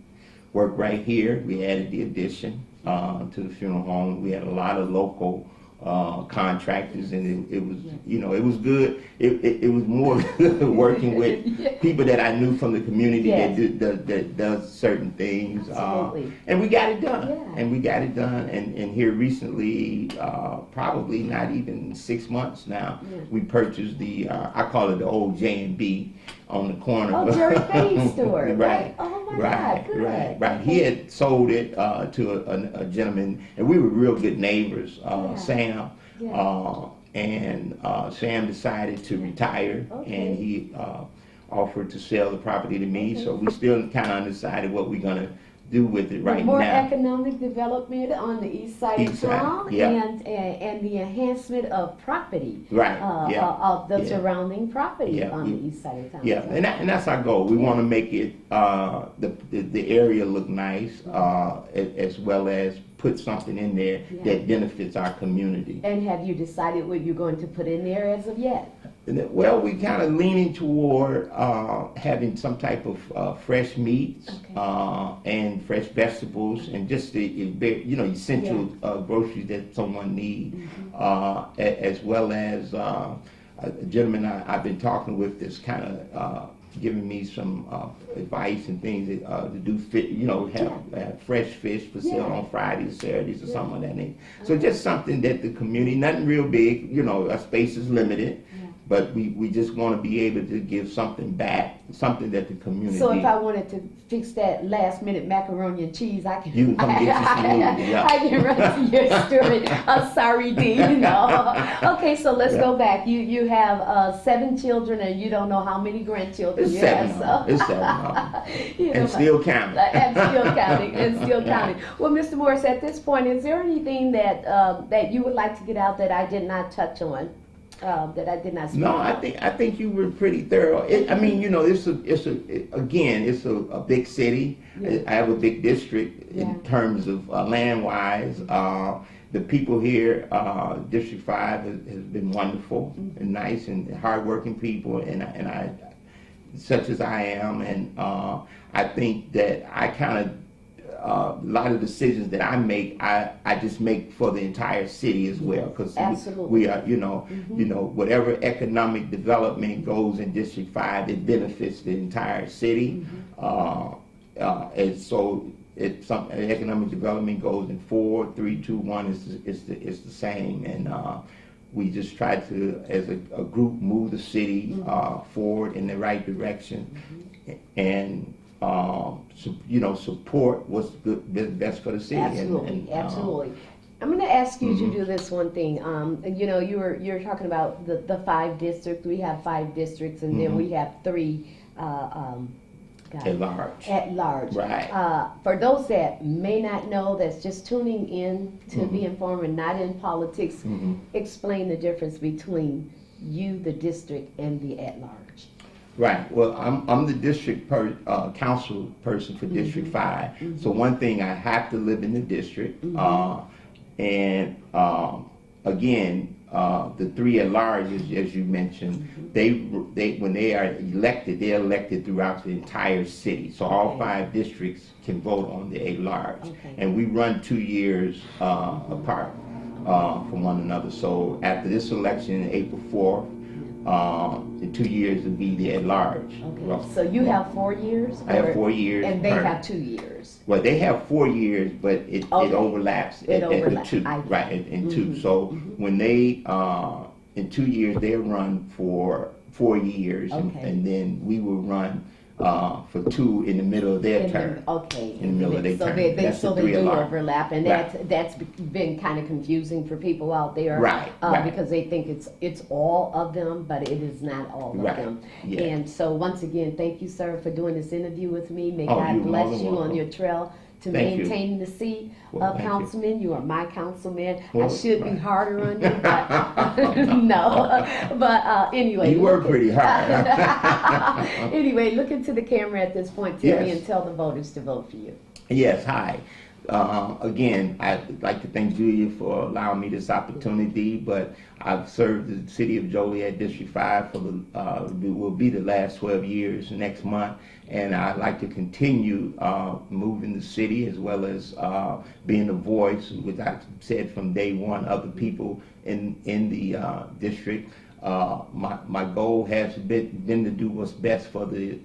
work right here. We added the addition to the funeral home. We had a lot of local contractors, and it was, you know, it was good. It was more working with people that I knew from the community that does certain things. And we got it done. And we got it done. And here recently, probably not even 6 months now, we purchased the, I call it the old J&B on the corner. Oh, Jerry Payne's store. Right. Oh my Right, God. Good. right, right. He had sold it to a gentleman, and we were real good neighbors, Sam. And Sam decided to retire, and he offered to sell the property to me. So we still kind of undecided what we're gonna do with it right more now. economic development on the east side of town, and the enhancement of property, of the surrounding property on the east side of town. And that's our goal. We want to make it the area look nice, as well as put something in there that benefits our community. And have you decided what you're going to put in there as of yet? Well, we kind of leaning toward having some type of fresh meats and fresh vegetables, and just the essential groceries that someone needs, as well as a gentleman I've been talking with that's kind of giving me some advice and things to do fit, have fresh fish for sale on Fridays, Saturdays, or something like that nature. So just something that the community, nothing real big, our space is limited. But we just want to be able to give something back, something that the community. So if I wanted to fix that last minute macaroni and cheese, I can. You can come get your smoothie. I can run to your store. Sorry, D. Okay, so let's go back. You have 7 children, and you don't know how many grandchildren it's you 7 have. It's 7 of them. And still counting. And still counting. And still counting. Well, Mr. Morris, at this point, is there anything that you would like to get out that I did not touch on? That I did not speak about? I think you were pretty thorough. It's a big city. I have a big district in terms of land wise. The people here, District 5 has been wonderful and nice and hardworking people, and I, such as I am, and I think that I kind of. A lot of decisions that I make, I just make for the entire city as well, because we are, whatever economic development goes in District 5, it benefits the entire city, and so economic development goes in 4, 3, 2, 1. It's the same, and we just try to, as a group, move the city forward in the right direction, and. Support what's good, best for the city. Absolutely. I'm going to ask you to do this one thing. You're talking about the 5 districts. We have 5 districts, and then we have 3 at large. At large. Right. For those that may not know, that's just tuning in to be informed and not in politics, explain the difference between you, the district, and the at large. Right. Well, I'm the district council person for District 5. So one thing, I have to live in the district, and again, the 3 at large, as you mentioned, they when they are elected, they're elected throughout the entire city. So all 5 districts can vote on the at large, and we run 2 years apart from one another. So after this election, April 4th. In 2 years to be the at large. Okay. So you have 4 years? I have 4 years. And they have 2 years. Well, they have 4 years, but it overlaps at the 2. Right, in 2. So when they, in 2 years, they run for 4 years, and then we will run for 2 in the middle of their term. In the middle of their term. So they do overlap, and that's been kind of confusing for people out there, because they think it's all of them, but it is not all of them. And so once again, thank you, sir, for doing this interview with me. May God bless you on your trail to maintain the seat of councilman. You are my councilman. I should be harder on you, but no. But anyway. You work pretty hard. Anyway, look into the camera at this point, Timmy, and tell the voters to vote for you. Yes, hi. Again, I'd like to thank Julia for allowing me this opportunity, but I've served the city of Joliet District 5 for will be the last 12 years next month, and I'd like to continue moving the city as well as being a voice, which I've said from day one, other people in the district. My goal has been to do what's best for the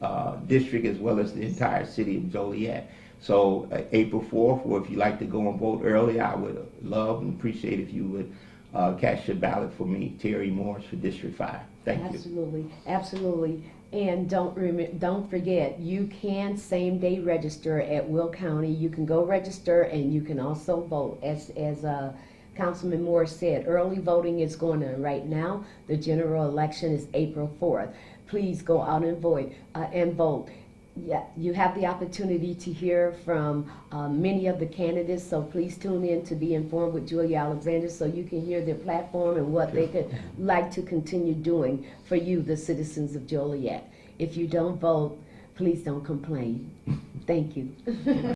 district as well as the entire city of Joliet. So April 4th, or if you'd like to go and vote early, I would love and appreciate if you would cast your ballot for me, Terry Morris, for District 5. Thank you. Absolutely, absolutely. And don't forget, you can same-day register at Will County. You can go register, and you can also vote. As Councilman Moore said, early voting is going on right now. The general election is April 4th. Please go out and vote. Yeah, you have the opportunity to hear from many of the candidates, so please tune in to Be Informed with Julia Alexander so you can hear their platform and what they could like to continue doing for you, the citizens of Joliet. If you don't vote, please don't complain. Thank you.